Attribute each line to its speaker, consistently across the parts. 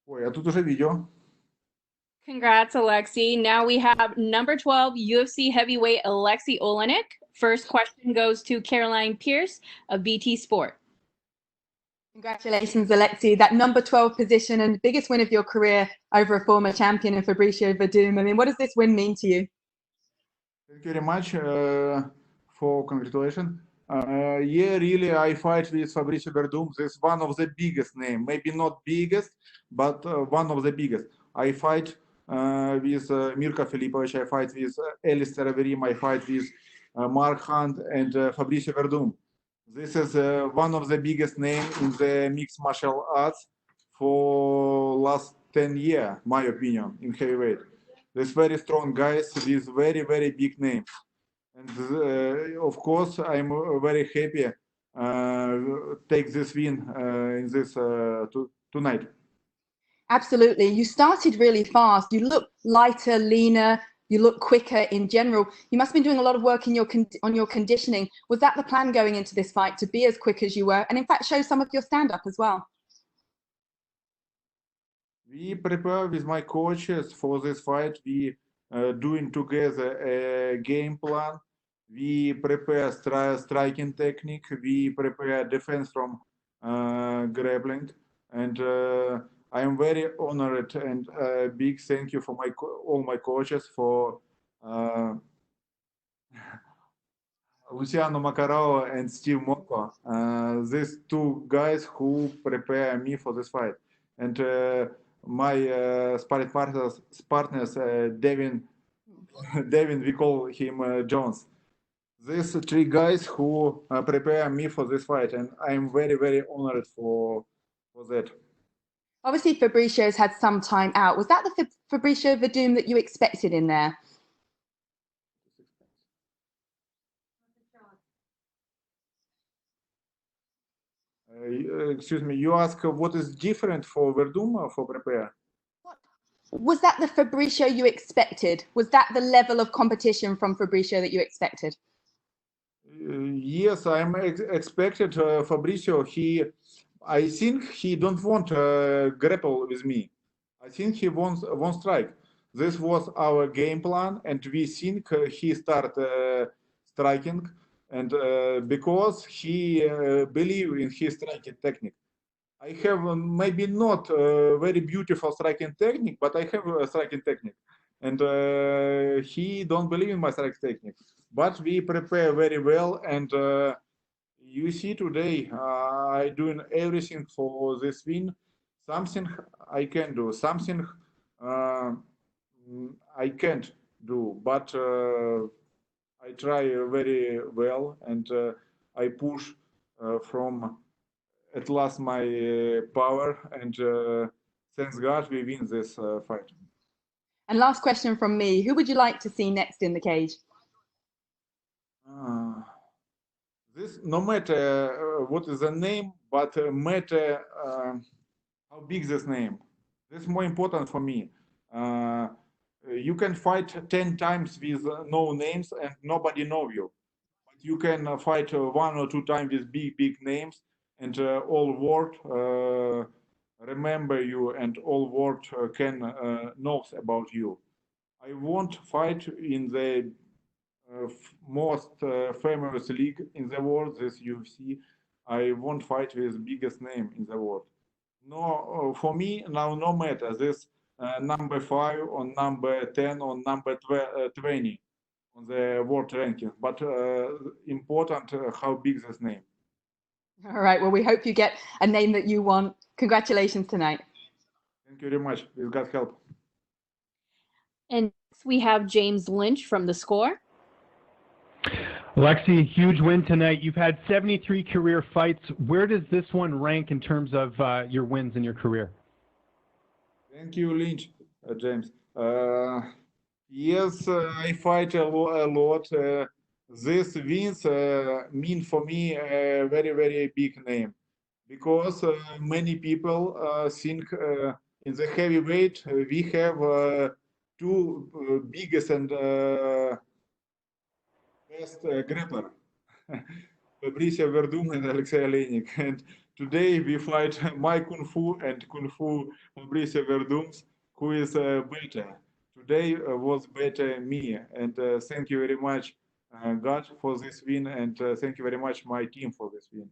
Speaker 1: Ой, а тут уже видео.
Speaker 2: Congrats, Aleksei. Now we have number 12 UFC heavyweight Aleksei Oleinik. First question goes to Caroline Pierce of BT Sport.
Speaker 3: Congratulations, Aleksei. That number 12 position and biggest win of your career over a former champion in Fabricio Werdum. I mean, what does this win mean to you?
Speaker 1: Thank you very much for congratulations. Yeah, really, I fight with Fabricio Werdum. This is one of the biggest name, maybe not biggest, but one of the biggest. I fight with Mirko Filipovic, I fight with Aleksei Oleinik, I fight with Mark Hunt and Fabricio Werdum. This is one of the biggest names in the mixed martial arts for last 10 years, my opinion, in heavyweight. There's very strong guys with very, very big names. And of course, I'm very happy take this win in this tonight.
Speaker 3: Absolutely. You started really fast. You look lighter, leaner. You look quicker in general. You must have been doing a lot of work in on your conditioning. Was that the plan going into this fight, to be as quick as you were, and in fact show some of your stand-up as well?
Speaker 1: We prepare with my coaches for this fight. We doing together a game plan. We prepare striking technique. We prepare defense from grappling. And I am very honored and big thank you for all my coaches, for Luciano Macarao and Steve Moko. These two guys who prepare me for this fight. And my sparring partners Devin, we call him Jones. These three guys who prepare me for this fight, and I'm very, very honored for that.
Speaker 3: Obviously, Fabricio's had some time out. Was that the Fabricio Werdum that you expected in there?
Speaker 1: Excuse me, you ask what is different for Werdum or for prepare?
Speaker 3: Was that the Fabricio you expected? Was that the level of competition from Fabricio that you expected?
Speaker 1: Yes, I'm expected Fabricio. I think he don't want grapple with me. I think he wants strike. This was our game plan, and we think he start striking, and because he believe in his striking technique. I have maybe not very beautiful striking technique, but I have a striking technique, and he don't believe in my striking technique. But we prepare very well, and you see today I doing everything for this win. Something I can do, something I can't do, but I try very well, and I push from at last my power, and thanks God we win this fight.
Speaker 3: And last question from me, who would you like to see next in the cage?
Speaker 1: This no matter what is the name, but matter how big this name. This is more important for me. You can fight 10 times with no names and nobody know you. But you can fight 1 or 2 times with big names, and all world remember you, and all world can knows about you. I won't fight in the most famous league in the world, this UFC. I won't fight with biggest name in the world. No, for me now no matter this number 5 or number 10 or number 20 on the world ranking, but important how big this name.
Speaker 3: All right, well, we hope you get a name that you want. Congratulations tonight.
Speaker 1: Thank you very much. With God's help.
Speaker 2: And next we have James Lynch from The Score.
Speaker 4: Aleksei, huge win tonight. You've had 73 career fights. Where does this one rank in terms of your wins in your career?
Speaker 1: Thank you, Lynch, James. Yes, I fight a lot. This wins mean for me a very, very big name, because many people think in the heavyweight we have two biggest and best grappler, Fabricio Werdum and Aleksei Oleinik. And today we fight my Kung Fu and Kung Fu Fabricio Werdum, who is better. Today was better me, and thank you very much, God, for this win, and thank you very much, my team, for this win.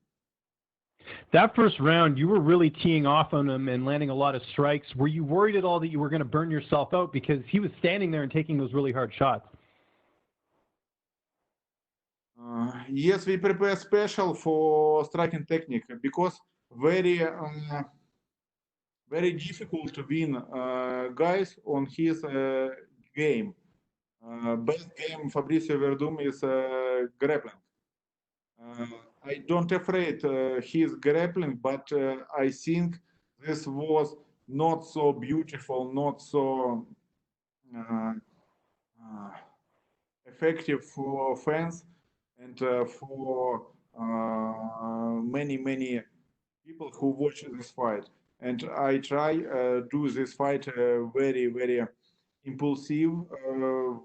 Speaker 4: That first round, you were really teeing off on him and landing a lot of strikes. Were you worried at all that you were going to burn yourself out because he was standing there and taking those really hard shots?
Speaker 1: Yes, we prepare special for striking technique because very difficult to win guys on his game. Best game Fabricio Werdum is grappling. I don't afraid his grappling, but I think this was not so beautiful, not so effective for fans and for many people who watch this fight. And I try do this fight very impulsive,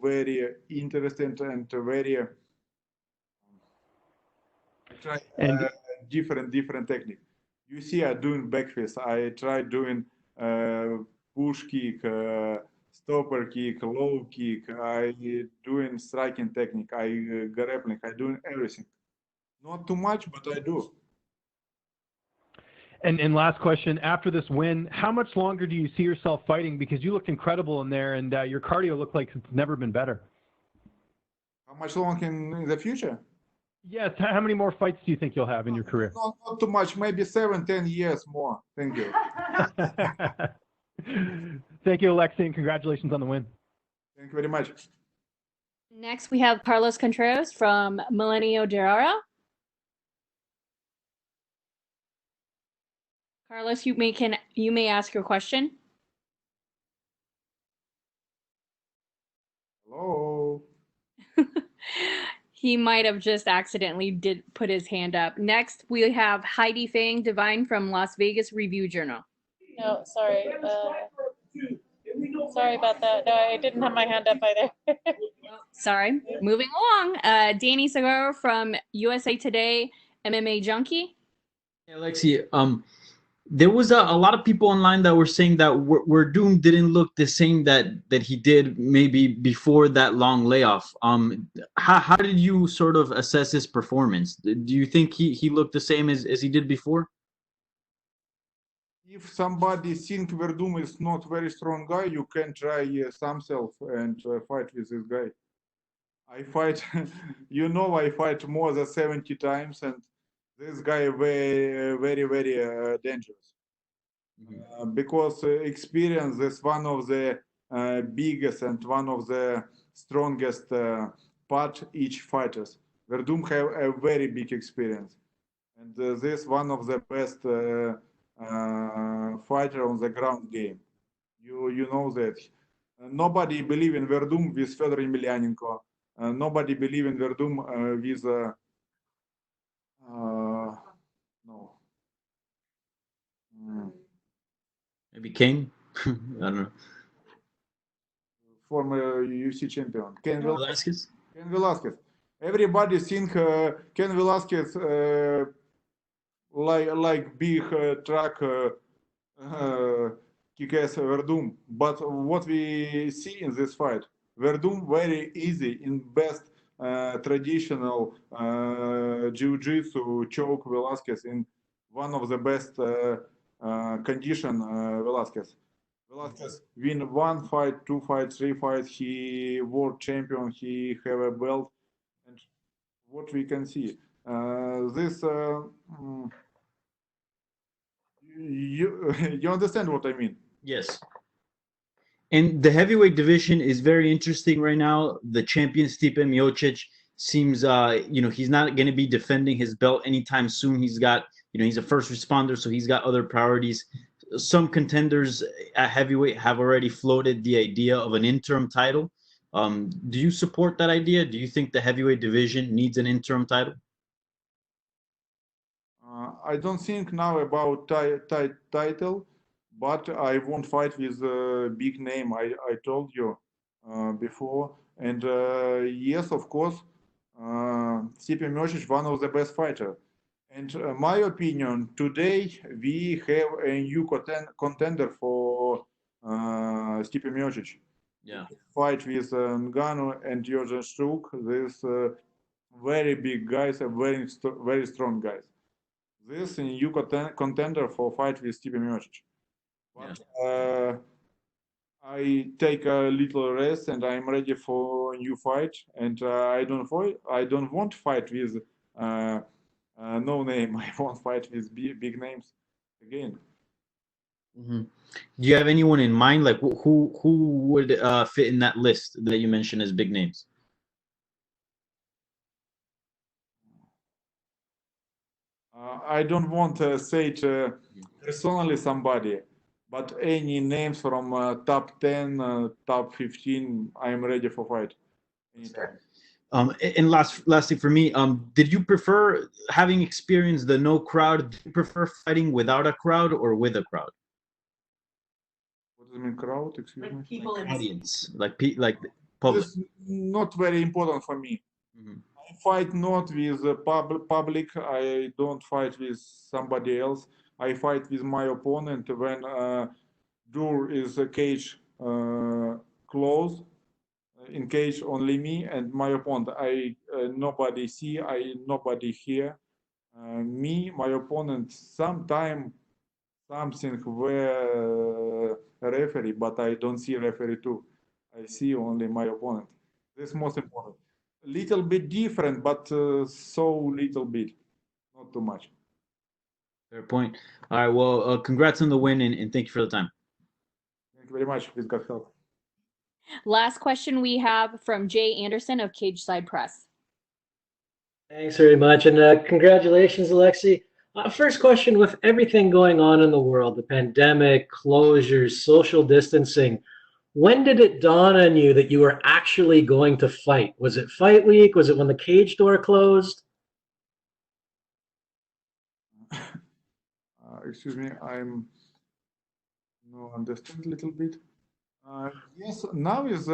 Speaker 1: very interesting, and very try different technique. You see, I doing backfist. I try doing push kick, stopper kick, low kick. I doing striking technique. I grappling. I doing everything. Not too much, but I do.
Speaker 4: And last question, after this win, how much longer do you see yourself fighting? Because you looked incredible in there, and your cardio looked like it's never been better.
Speaker 1: How much longer in the future?
Speaker 4: Yes. How many more fights do you think you'll have in your career?
Speaker 1: Not too much. Maybe 7-10 years more. Thank you.
Speaker 4: Thank you, Aleksei, and congratulations on the win.
Speaker 1: Thank you very much.
Speaker 2: Next, we have Carlos Contreras from Milenio Derara. Carlos, you may ask your question.
Speaker 1: Hello.
Speaker 2: He might have just accidentally did put his hand up. Next, we have Heidi Fang Divine from Las Vegas Review Journal.
Speaker 5: No, sorry. Sorry about that. No, I didn't have my hand up either.
Speaker 2: Sorry. Moving along, Danny Segura from USA Today MMA Junkie.
Speaker 6: Hey, Aleksei, there was a lot of people online that were saying that Werdum didn't look the same that he did maybe before that long layoff. How did you sort of assess his performance? Do you think he looked the same as he did before?
Speaker 1: If somebody think Werdum is not very strong guy, you can try yourself and fight with this guy. I fight, I fight more than 70 times, and this guy very dangerous. Because experience is one of the biggest and one of the strongest part each fighters. Werdum have a very big experience, and this one of the best fighter on the ground game. You know that. Nobody believe in Werdum with Fedor Emelianenko. Nobody believe in Werdum with no.
Speaker 6: Maybe King? I don't know.
Speaker 1: Former UFC champion. Ken
Speaker 6: Velasquez?
Speaker 1: Ken Velasquez. Everybody think Ken Velasquez like big track kick-ass Werdum. But what we see in this fight, Werdum very easy in best traditional jiu-jitsu choke Velasquez in one of the best condition Velasquez. Velasquez win 1 fight, 2 fights, 3 fights. He world champion. He have a belt, and what we can see, this you understand what I mean?
Speaker 6: Yes. And the heavyweight division is very interesting right now. The champion Stipe Miocic seems, he's not going to be defending his belt anytime soon. He's got, he's a first responder, so he's got other priorities. Some contenders at heavyweight have already floated the idea of an interim title. Do you support that idea? Do you think the heavyweight division needs an interim title?
Speaker 1: I don't think now about title, but I won't fight with a big name. I told you before, and yes, of course, Stipe Miocic one of the best fighter, And my opinion, today we have a new contender for Stipe Miocic.
Speaker 6: Yeah.
Speaker 1: Fight with Ngannou and Jordan Struk. These very big guys, very strong guys. This a new contender for fight with Stipe Miocic. But I take a little rest and I'm ready for a new fight. And I don't want to fight with no name. I won't fight with big names again.
Speaker 6: Hmm. Do you have anyone in mind? Like who would fit in that list that you mentioned as big names?
Speaker 1: I don't want to say it personally somebody, but any names from top 10, top 15, I'm ready for fight. Anytime.
Speaker 6: And lastly for me, did you prefer having experienced the no crowd? Do you prefer fighting without a crowd or with a crowd?
Speaker 1: What does it mean, crowd? Excuse me.
Speaker 3: People in
Speaker 6: Audience, like the public.
Speaker 1: It's not very important for me.
Speaker 6: Mhm.
Speaker 1: I fight not with the public. I don't fight with somebody else. I fight with my opponent when door is a cage closed. In cage only me and my opponent. I nobody see. I nobody hear. Me, my opponent. Sometime something where referee, but I don't see referee too. I see only my opponent. This is most important. Little bit different, but so little bit, not too much.
Speaker 6: Fair point. All right. Well, congrats on the win and thank you for the time.
Speaker 1: Thank you very much. With God's help.
Speaker 2: Last question we have from Jay Anderson of Cage Side Press.
Speaker 7: Thanks very much, and congratulations, Aleksei. First question: with everything going on in the world, the pandemic, closures, social distancing, when did it dawn on you that you were actually going to fight? Was it fight week? Was it when the cage door closed?
Speaker 1: Excuse me, I'm no understand a little bit. Yes, now is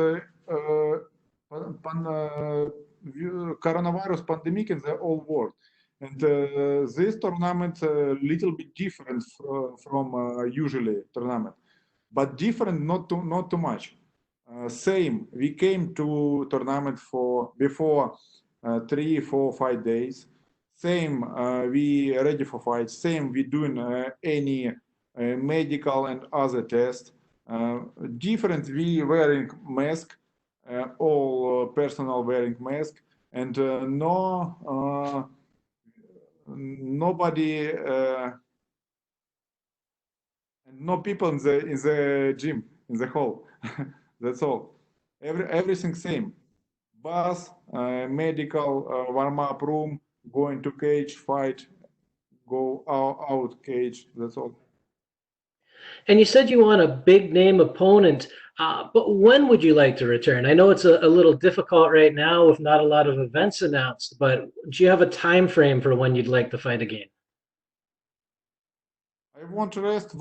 Speaker 1: coronavirus pandemic in the whole world, and this tournament little bit different from usually tournament, but different not too much. Same, we came to tournament for before 3, 4, 5 days. Same, we ready for fight. Same, we doing any medical and other tests. Different, we wearing mask, all personnel wearing mask, and nobody, no people in the gym, in the hall. That's all. Everything same. Bus, medical, warm up room, going to cage, fight, go out cage. That's all.
Speaker 7: And you said you want a big name opponent, but when would you like to return? I know it's a little difficult right now with not a lot of events announced, but do you have a time frame for when you'd like to fight again?
Speaker 1: I want to rest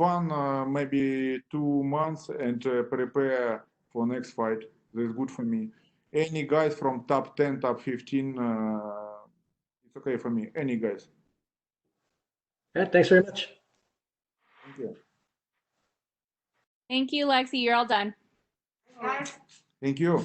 Speaker 1: maybe 2 months and prepare for next fight. That's good for me. Any guys from top 10, top 15, it's okay for me. Any guys.
Speaker 7: Yeah, thanks very much.
Speaker 1: Thank you.
Speaker 2: Thank you, Lexi. You're all done.
Speaker 1: Thank you.